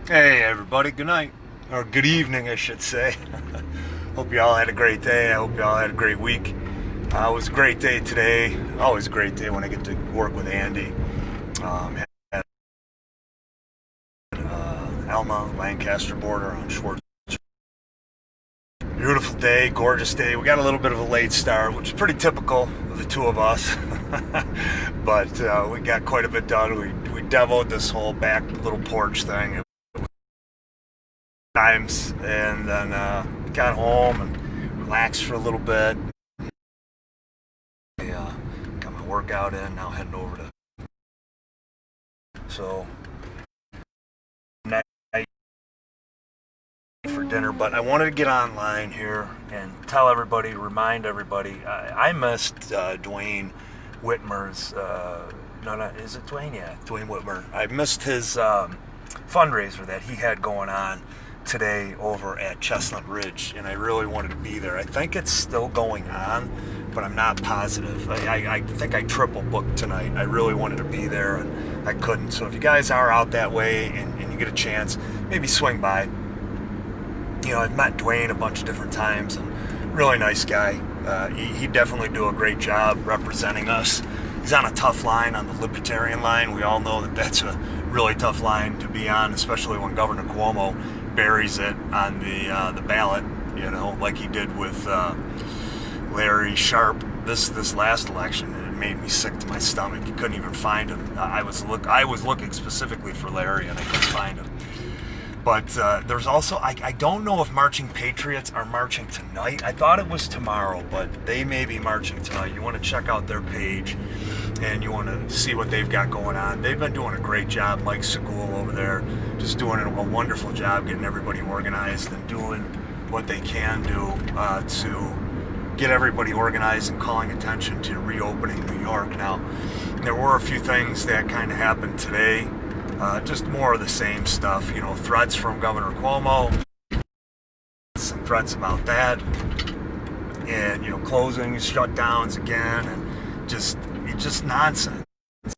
Hey everybody, good night. Or good evening, I should say. Hope you all had a great day. I hope you all had a great week. It was a great day today. Always a great day when I get to work with Andy. At Alma, Lancaster border on Schwartz. Beautiful day, gorgeous day. We got a little bit of a late start, which is pretty typical of the two of us. But we got quite a bit done. We demoed this whole back little porch thing times, and then got home and relaxed for a little bit. I got my workout in, now heading over to so night for dinner. But I wanted to get online here and tell everybody, remind everybody, I missed Dwayne Whitmer's is it Dwayne? Yeah, Dwayne Whitmer. I missed his fundraiser that he had going on today over at Chestnut Ridge, and I really wanted to be there. I think it's still going on, but I'm not positive. I think I triple booked tonight. I really wanted to be there, and I couldn't. So if you guys are out that way and you get a chance, maybe swing by. You know, I've met Dwayne a bunch of different times, and really nice guy. He definitely do a great job representing us. He's on a tough line, on the Libertarian line. We all know that that's a really tough line to be on, especially when Governor Cuomo buries it on the ballot, you know, like he did with Larry Sharpe this last election. It made me sick to my stomach. You couldn't even find him. I was looking specifically for Larry, and I couldn't find him. But there's also, I don't know if Marching Patriots are marching tonight. I thought it was tomorrow, but they may be marching tonight. You want to check out their page, and you want to see what they've got going on. They've been doing a great job. Mike Segul over there, just doing a wonderful job getting everybody organized and doing what they can do to get everybody organized and calling attention to reopening New York. Now, there were a few things that kind of happened today. Just more of the same stuff, you know, threats from Governor Cuomo, some threats about that, and, you know, closings, shutdowns again, and just nonsense. What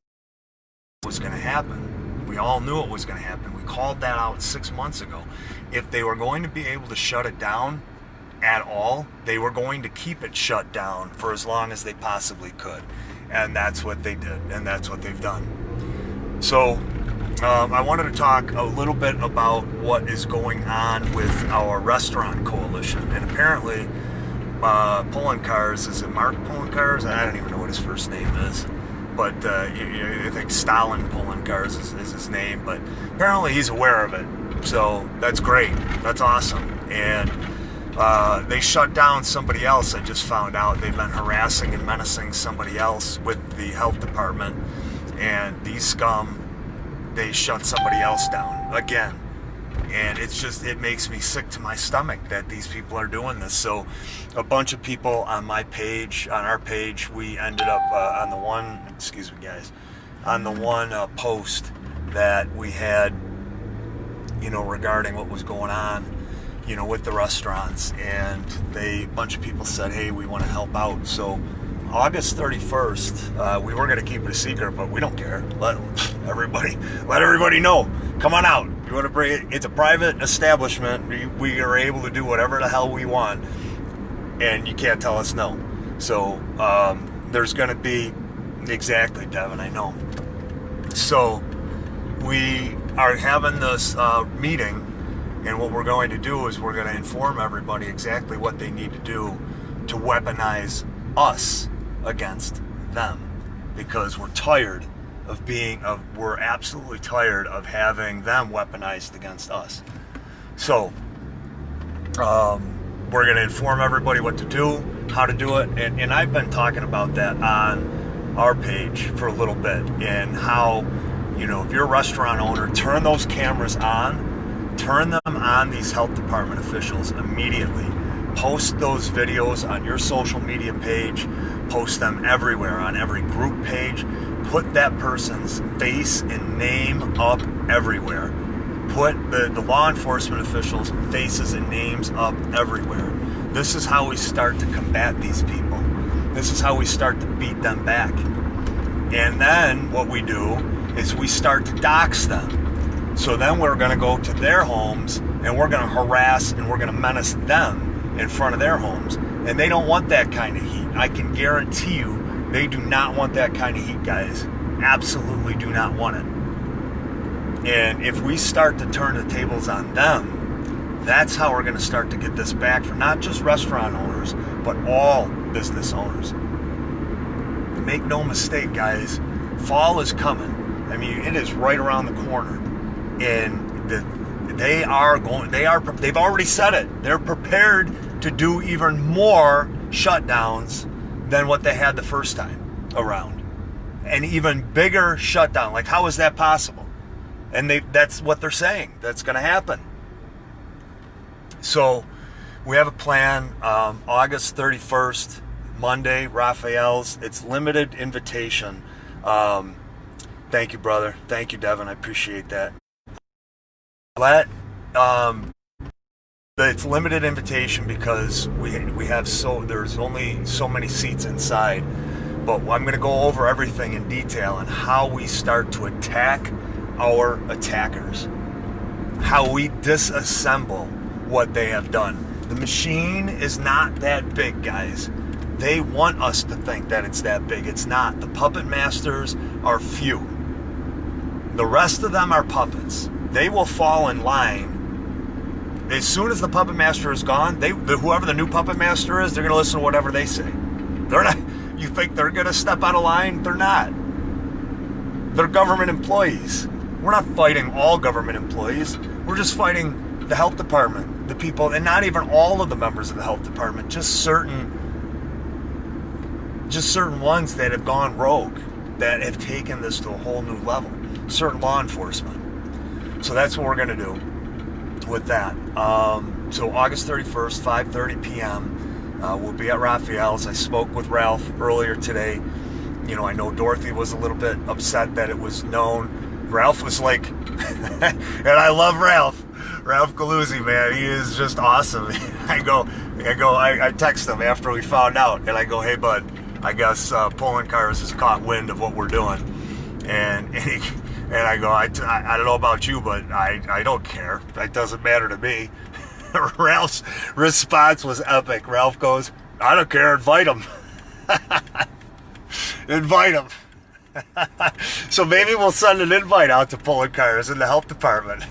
was going to happen? We all knew it was going to happen. We called that out 6 months ago. If they were going to be able to shut it down at all, they were going to keep it shut down for as long as they possibly could. And that's what they did, and that's what they've done. So, I wanted to talk a little bit about what is going on with our restaurant coalition. And apparently, Poloncarz, is it Mark Poloncarz? I don't even know what his first name is. But I think Stalin Poloncarz is his name. But apparently he's aware of it. So that's great. That's awesome. And they shut down somebody else. I just found out they've been harassing and menacing somebody else with the health department. And these scum, they shut somebody else down again. And it makes me sick to my stomach that these people are doing this. So a bunch of people on my page, on our page, we ended up on the one, excuse me guys, on the one post that we had, you know, regarding what was going on, you know, with the restaurants. And a bunch of people said, hey, we want to help out. So August 31st, we were going to keep it a secret, but we don't care. Let everybody know. Come on out. You want to bring it? It's a private establishment. We are able to do whatever the hell we want, and you can't tell us no. So there's going to be, exactly, Devin, I know. So we are having this meeting, and what we're going to do is we're going to inform everybody exactly what they need to do to weaponize us against them, because we're tired we're absolutely tired of having them weaponized against us. So we're going to inform everybody what to do, how to do it, and I've been talking about that on our page for a little bit, and how, you know, if you're a restaurant owner, turn those cameras on, turn them on these health department officials immediately. Post those videos on your social media page, post them everywhere, on every group page. Put that person's face and name up everywhere. Put the law enforcement officials' faces and names up everywhere. This is how we start to combat these people. This is how we start to beat them back. And then what we do is we start to dox them. So then we're going to go to their homes and we're going to harass and we're going to menace them in front of their homes. And they don't want that kind of heat. I can guarantee you they do not want that kind of heat, guys. Absolutely do not want it. And if we start to turn the tables on them, that's how we're going to start to get this back for not just restaurant owners, but all business owners. Make no mistake, guys, fall is coming. I mean, it is right around the corner. And they've already said it. They're prepared to do even more shutdowns than what they had the first time around. An even bigger shutdown. Like, how is that possible? And that's what they're saying. That's going to happen. So we have a plan. August 31st, Monday, Raphael's. It's limited invitation. Thank you, brother. Thank you, Devin. I appreciate that. It's limited invitation because there's only so many seats inside. But I'm going to go over everything in detail and how we start to attack our attackers, how we disassemble what they have done. The machine is not that big, guys. They want us to think that it's that big. It's not. The puppet masters are few. The rest of them are puppets. They will fall in line. As soon as the puppet master is gone, whoever the new puppet master is, they're going to listen to whatever they say. They're not. You think they're going to step out of line? They're not. They're government employees. We're not fighting all government employees. We're just fighting the health department, the people, and not even all of the members of the health department, just certain ones that have gone rogue, that have taken this to a whole new level, certain law enforcement. So that's what we're going to do with that. So August 31st, 5:30 p.m., we'll be at Raphael's. I spoke with Ralph earlier today. You know, I know Dorothy was a little bit upset that it was known. Ralph was like, and I love Ralph Galuzzi, man. He is just awesome. I text him after we found out, and I go, hey, bud, I guess Pulling Cars has caught wind of what we're doing. And I go, I don't know about you, but I don't care. That doesn't matter to me. Ralph's response was epic. Ralph goes, I don't care, invite him. Invite him. So maybe we'll send an invite out to Pulling Cars in the health department.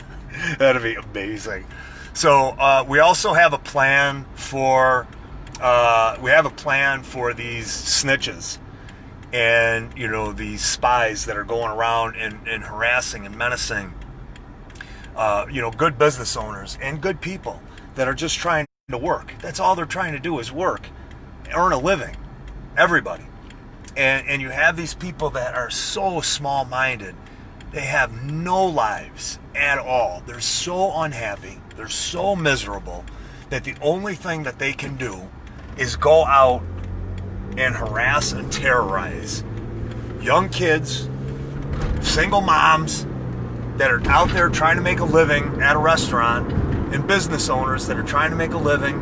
That'd be amazing. So we also have a plan for these snitches and, you know, these spies that are going around and harassing and menacing, you know, good business owners and good people that are just trying to work. That's all they're trying to do is work, earn a living. Everybody. And you have these people that are so small-minded. They have no lives at all. They're so unhappy. They're so miserable that the only thing that they can do is go out and harass and terrorize young kids, single moms that are out there trying to make a living at a restaurant, and business owners that are trying to make a living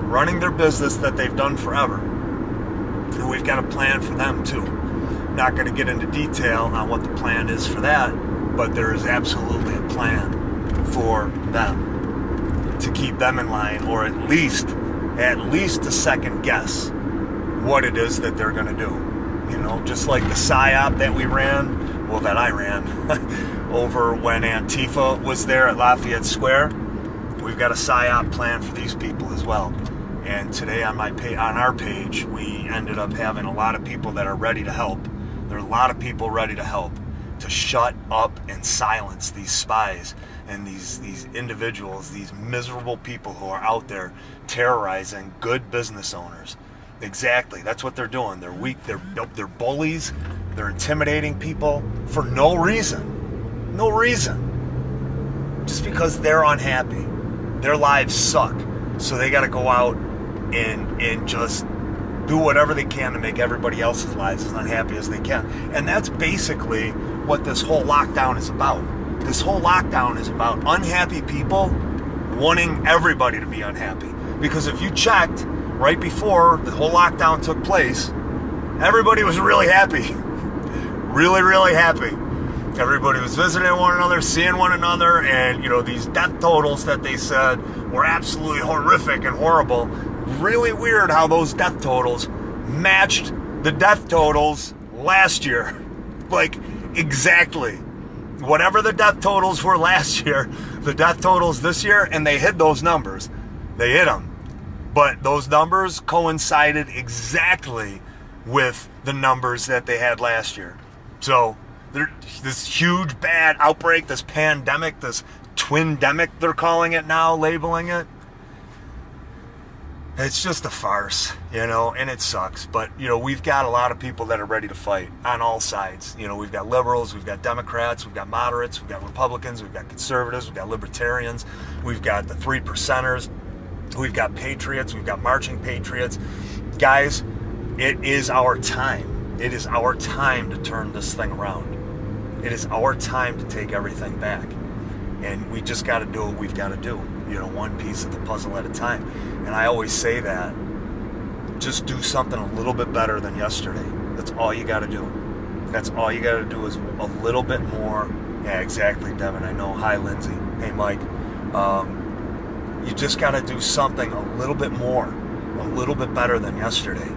running their business that they've done forever. And we've got a plan for them too. Not going to get into detail on what the plan is for that, but there is absolutely a plan for them to keep them in line, or at least to second guess what it is that they're going to do. You know, just like the PSYOP that I ran over when Antifa was there at Lafayette Square. We've got a PSYOP plan for these people as well. And today on our page, we ended up having a lot of people that are ready to help. There are a lot of people ready to help to shut up and silence these spies and these individuals, these miserable people who are out there terrorizing good business owners. Exactly, that's what they're doing. They're weak. They're bullies. They're intimidating people for no reason. No reason. Just because they're unhappy. Their lives suck. So they got to go out and just do whatever they can to make everybody else's lives as unhappy as they can. And that's basically what this whole lockdown is about. This whole lockdown is about unhappy people wanting everybody to be unhappy. Because if you checked right before the whole lockdown took place, everybody was really happy. Really, really happy. Everybody was visiting one another, seeing one another, and, you know, these death totals that they said were absolutely horrific and horrible. Really weird how those death totals matched the death totals last year. Like, exactly. Whatever the death totals were last year, the death totals this year, and they hit those numbers. They hit them. But those numbers coincided exactly with the numbers that they had last year. So, this huge bad outbreak, this pandemic, this twindemic they're calling it now, labeling it, it's just a farce, you know, and it sucks. But, you know, we've got a lot of people that are ready to fight on all sides. You know, we've got liberals, we've got Democrats, we've got moderates, we've got Republicans, we've got conservatives, we've got libertarians, we've got the 3%ers, we've got patriots, we've got marching patriots. Guys, it is our time. It is our time to turn this thing around. It is our time to take everything back. And we just got to do what we've got to do. You know, one piece of the puzzle at a time. And I always say that, just do something a little bit better than yesterday. That's all you got to do. That's all you got to do is a little bit more. Yeah, exactly, Devin. I know. Hi, Lindsay. Hey, Mike. You just got to do something a little bit more, a little bit better than yesterday.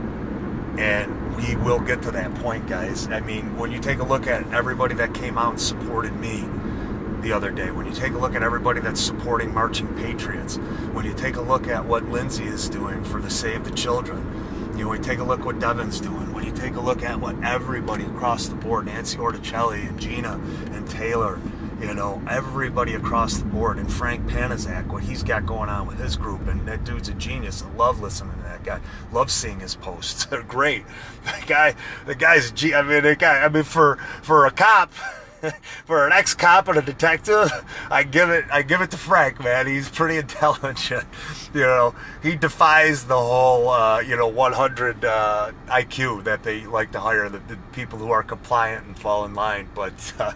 And we will get to that point, guys. I mean, when you take a look at everybody that came out and supported me the other day, when you take a look at everybody that's supporting Marching Patriots, when you take a look at what Lindsay is doing for the Save the Children, you know, when you take a look what Devin's doing, when you take a look at what everybody across the board, Nancy Orticelli and Gina and Taylor, you know, everybody across the board, and Frank Panizak, what he's got going on with his group, and that dude's a genius. I love listening to that guy. Love seeing his posts. They're great. The guy's for a cop, for an ex-cop and a detective, I give it to Frank, man. He's pretty intelligent. You know, he defies the whole 100 IQ that they like to hire, the people who are compliant and fall in line. But I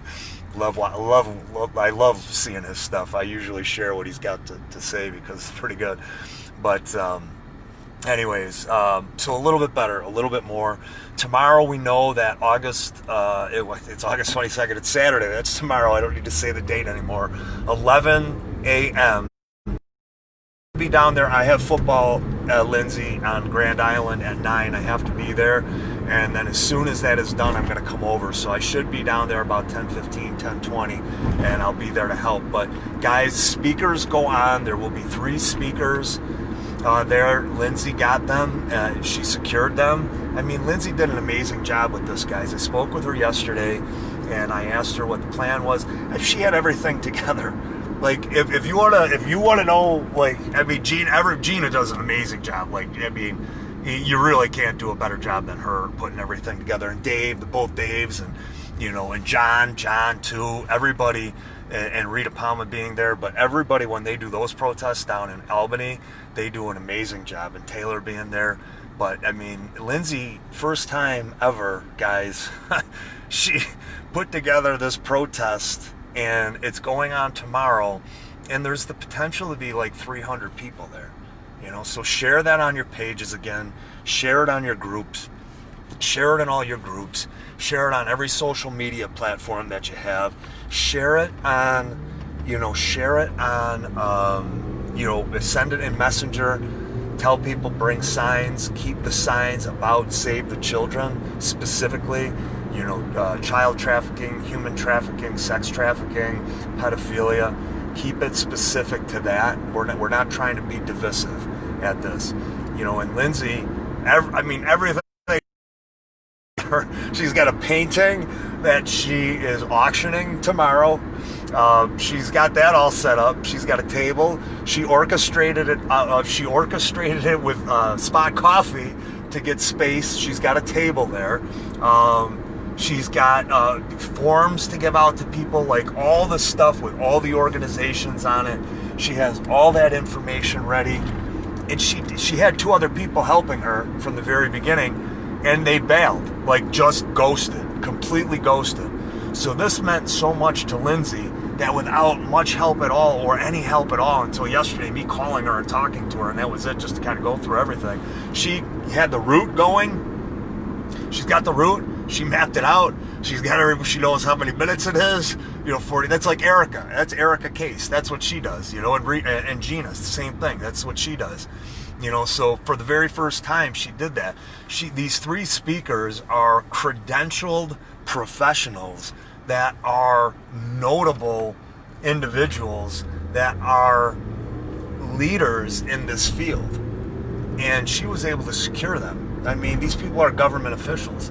love seeing his stuff. I usually share what he's got to say because it's pretty good. But anyways, so a little bit better, a little bit more. Tomorrow we know that it's August 22nd. It's Saturday. That's tomorrow. I don't need to say the date anymore. 11 a.m. Be down there. I have football, Lindsay, on Grand Island at 9. I have to be there. And then as soon as that is done, I'm going to come over. So I should be down there about 10:15, 10:20, and I'll be there to help. But guys, speakers go on. There will be 3 speakers there. Lindsay got them. She secured them. I mean, Lindsay did an amazing job with this, guys. I spoke with her yesterday, and I asked her what the plan was. She had everything together. Like, if you wanna know, like, I mean, Gina does an amazing job. Like, I mean, you really can't do a better job than her putting everything together. And Dave, both Daves, and you know, and John too. Everybody, and Rita Palma being there, but everybody, when they do those protests down in Albany, they do an amazing job. And Taylor being there. But I mean, Lindsay, first time ever, guys, she put together this protest. And it's going on tomorrow, and there's the potential to be like 300 people there, you know. So share that on your pages again, share it on your groups, share it in all your groups, share it on every social media platform that you have, share it on, send it in Messenger, tell people, bring signs, keep the signs about Save the Children specifically. You know, child trafficking, human trafficking, sex trafficking, pedophilia. Keep it specific to that. We're not trying to be divisive at this. You know, and Lindsay, everything. She's got a painting that she is auctioning tomorrow. She's got that all set up. She's got a table. She orchestrated it with Spot Coffee to get space. She's got a table there. She's got forms to give out to people, like all the stuff with all the organizations on it. She has all that information ready. And she had 2 other people helping her from the very beginning, and they bailed, like just ghosted, completely ghosted. So this meant so much to Lindsay that without much help at all, or any help at all until yesterday, me calling her and talking to her, and that was it, just to kind of go through everything. She had the route going. She's got the route. She mapped it out. She's got her. She knows how many minutes it is. 40. That's like Erica. That's Erica Case. That's what she does. And Gina, it's the same thing. That's what she does. So for the very first time, she did that. These three speakers are credentialed professionals that are notable individuals that are leaders in this field, and she was able to secure them. I mean, these people are government officials,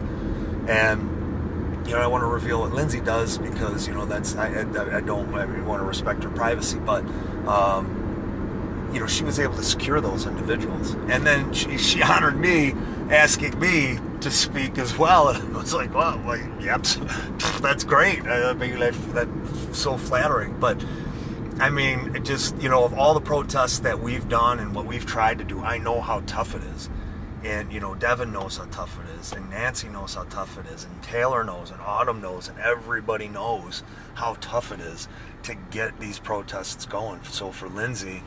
and I want to reveal what Lindsay does because that's I want to respect her privacy, but she was able to secure those individuals, and then she honored me, asking me to speak as well, and I was like, well, yep, that's great. I mean, that's so flattering, but I mean, it just, of all the protests that we've done and what we've tried to do, I know how tough it is. And, Devin knows how tough it is, and Nancy knows how tough it is, and Taylor knows, and Autumn knows, and everybody knows how tough it is to get these protests going. So for Lindsay,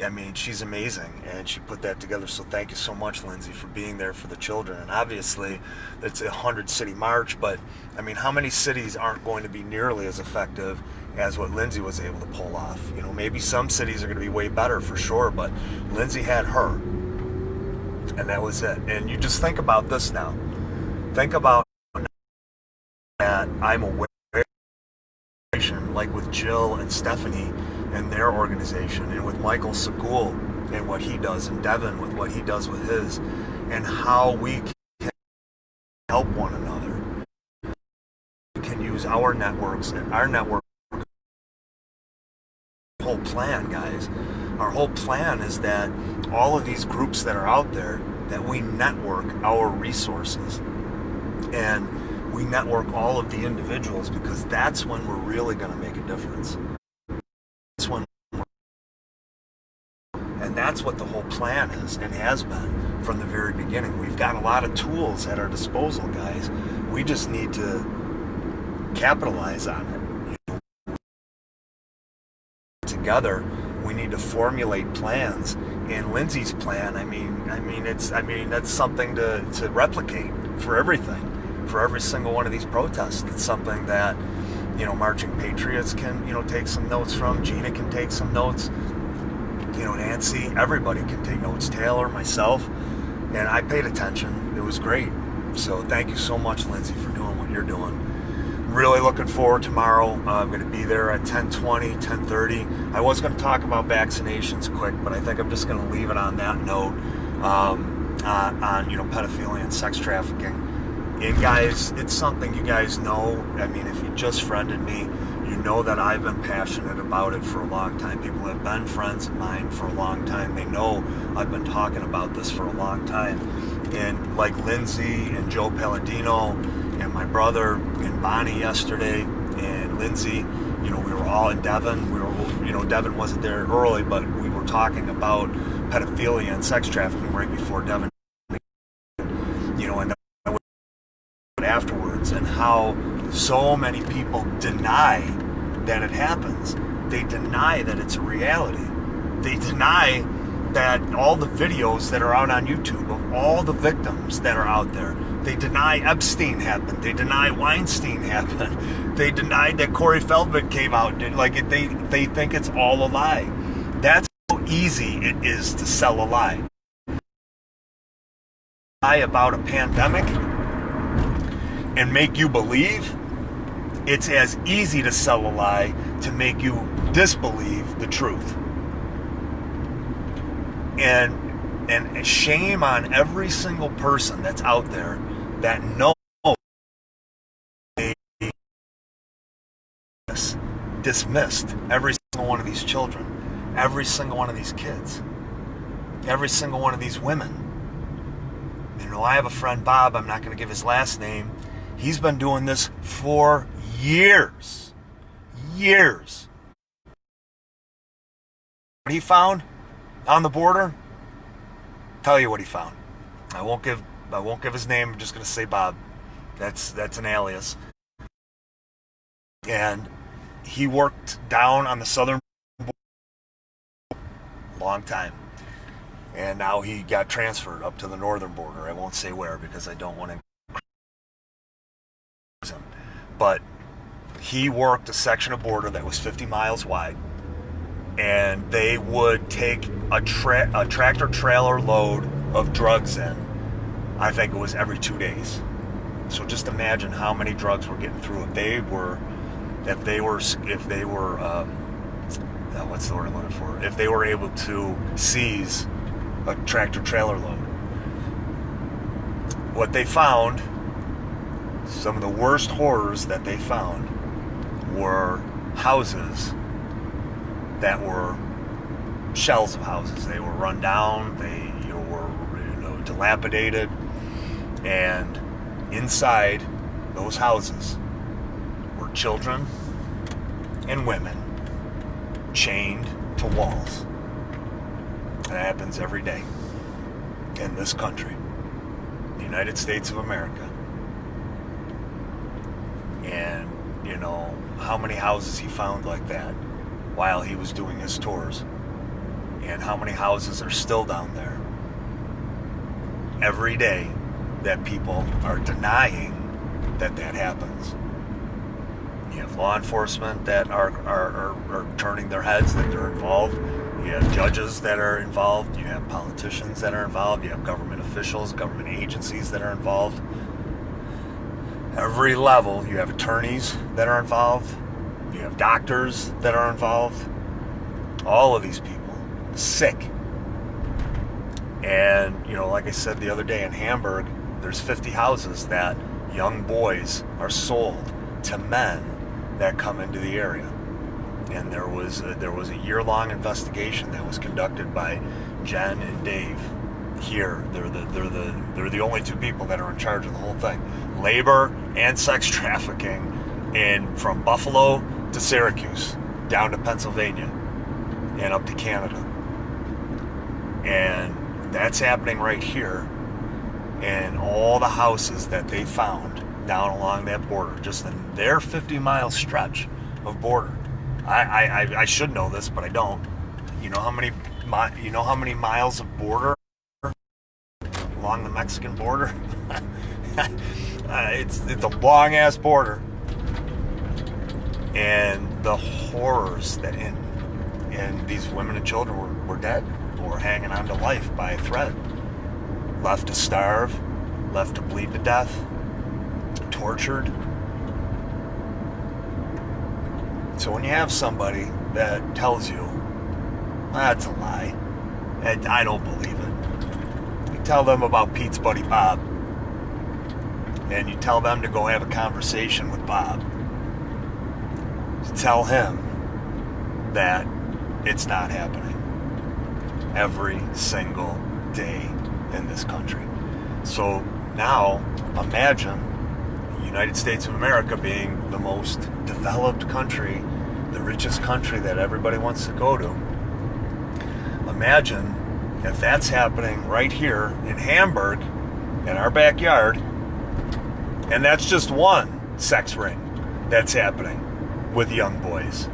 I mean, she's amazing, and she put that together. So thank you so much, Lindsay, for being there for the children. And obviously, it's a 100-city march, but I mean, how many cities aren't going to be nearly as effective as what Lindsay was able to pull off? Maybe some cities are going to be way better for sure, but Lindsay had her, and that was it. And you just think about this now. Think about that. I'm aware, like with Jill and Stephanie and their organization, and with Michael Segul and what he does, and Devin with what he does with his, and how we can help one another. We can use our networks and our network. Whole plan, guys. Our whole plan is that all of these groups that are out there, that we network our resources, and we network all of the individuals, because that's when we're really going to make a difference. And that's what the whole plan is, and has been from the very beginning. We've got a lot of tools at our disposal, guys. We just need to capitalize on it. Together, we need to formulate plans. And Lindsay's plan, I mean, that's something to replicate for everything, for every single one of these protests. It's something that, Marching Patriots can, take some notes from. Gina can take some notes. Nancy, everybody can take notes. Taylor, myself, and I paid attention. It was great. So thank you so much, Lindsay, for doing what you're doing. Really looking forward tomorrow. I'm going to be there at 10:20, 10:30. I was going to talk about vaccinations quick, but I think I'm just going to leave it on that note, on pedophilia and sex trafficking. And guys, it's something you guys know. I mean, if you just friended me, you know that I've been passionate about it for a long time. People have been friends of mine for a long time. They know I've been talking about this for a long time. And like Lindsay and Joe Palladino and my brother and Bonnie yesterday and Lindsay, we were all in Devin. Devin wasn't there early, but we were talking about pedophilia and sex trafficking right before Devin, and afterwards, and how so many people deny that it happens. They deny that it's a reality. They deny that all the videos that are out on YouTube of all the victims that are out there, they deny Epstein happened. They deny Weinstein happened. They denied that Corey Feldman came out. They think it's all a lie. That's how easy it is to sell a lie. Lie about a pandemic and make you believe, it's as easy to sell a lie to make you disbelieve the truth. And shame on every single person that's out there that knows they dismissed every single one of these children, every single one of these kids, every single one of these women. I have a friend, Bob, I'm not going to give his last name. He's been doing this for years. Years. What he found on the border? Tell you what he found. I won't give his name. I'm just going to say Bob. That's an alias. And he worked down on the southern border a long time. And now he got transferred up to the northern border. I won't say where because I don't want to him. But he worked a section of border that was 50 miles wide, and they would take a tractor trailer load of drugs in. I think it was every 2 days. So just imagine how many drugs were getting through if they were what's the word I'm looking for? If they were able to seize a tractor trailer load. What they found, some of the worst horrors that they found, were houses that were shells of houses. They were run down, they were dilapidated, and inside those houses were children and women chained to walls. That happens every day in this country, the United States of America. And how many houses he found like that while he was doing his tours, and how many houses are still down there every day that people are denying that happens. You have law enforcement that are turning their heads that they're involved. You have judges that are involved. You have politicians that are involved. You have government officials, government agencies that are involved. Every level, you have attorneys that are involved. You have doctors that are involved. All of these people, sick. And, like I said the other day in Hamburg, there's 50 houses that young boys are sold to men that come into the area. And there was a year-long investigation that was conducted by Jen and Dave here. They're the only two people that are in charge of the whole thing. Labor and sex trafficking from Buffalo to Syracuse, down to Pennsylvania, and up to Canada. And that's happening right here. And all the houses that they found down along that border, just in their 50-mile stretch of border. I should know this, but I don't. You know how many miles of border along the Mexican border? It's a long ass border, and the horrors that and these women and children were dead, or hanging on to life by a thread, left to starve, left to bleed to death, tortured. So when you have somebody that tells you that's a lie, and I don't believe it, you tell them about Pete's buddy Bob, and you tell them to go have a conversation with Bob. You tell him that it's not happening every single day in this country. So now imagine the United States of America being the most developed country, the richest country that everybody wants to go to. Imagine if that's happening right here in Hamburg, in our backyard, and that's just one sex ring that's happening with young boys.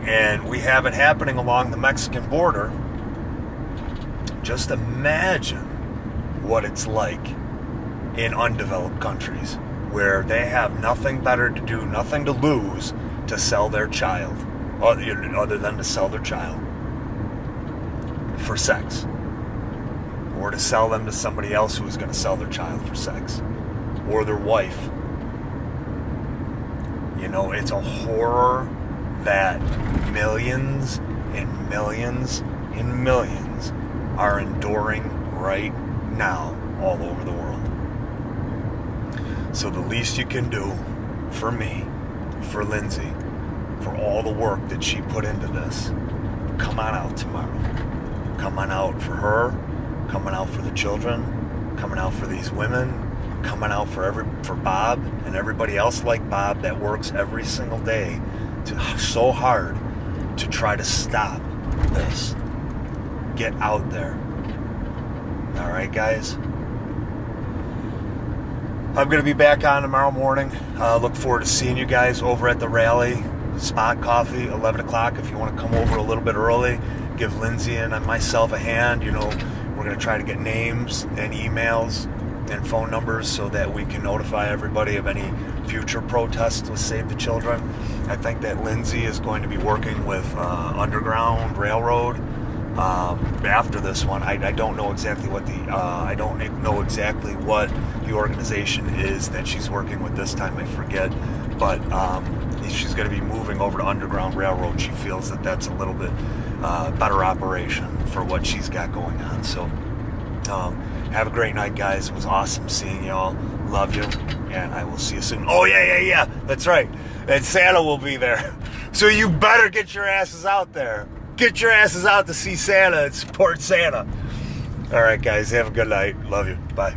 And we have it happening along the Mexican border. Just imagine what it's like in undeveloped countries where they have nothing better to do, nothing to lose, to sell their child, other than to sell their child for sex, or to sell them to somebody else who is going to sell their child for sex, or their wife. It's a horror that millions and millions and millions are enduring right now all over the world. So the least you can do for me, for Lindsay, for all the work that she put into this, come on out tomorrow. Come on out for her, coming out for the children, coming out for these women, coming out for Bob and everybody else like Bob that works every single day so hard to try to stop this. Get out there. All right, guys? I'm going to be back on tomorrow morning. Look forward to seeing you guys over at the rally. Spot Coffee, 11 o'clock. If you want to come over a little bit early, give Lindsay and myself a hand. We're going to try to get names and emails and phone numbers so that we can notify everybody of any future protests with Save the Children. I think that Lindsay is going to be working with Underground Railroad after this one. I don't know exactly what the organization is that she's working with this time. I forget, but she's going to be moving over to Underground Railroad. She feels that that's a little bit better operation for what she's got going on. So have a great night, guys. It was awesome seeing y'all. Love you, and I will see you soon. Oh yeah, that's right, and Santa will be there, so you better get your asses out there. Get your asses out to see Santa and support Santa. All right, guys, have a good night. Love you. Bye.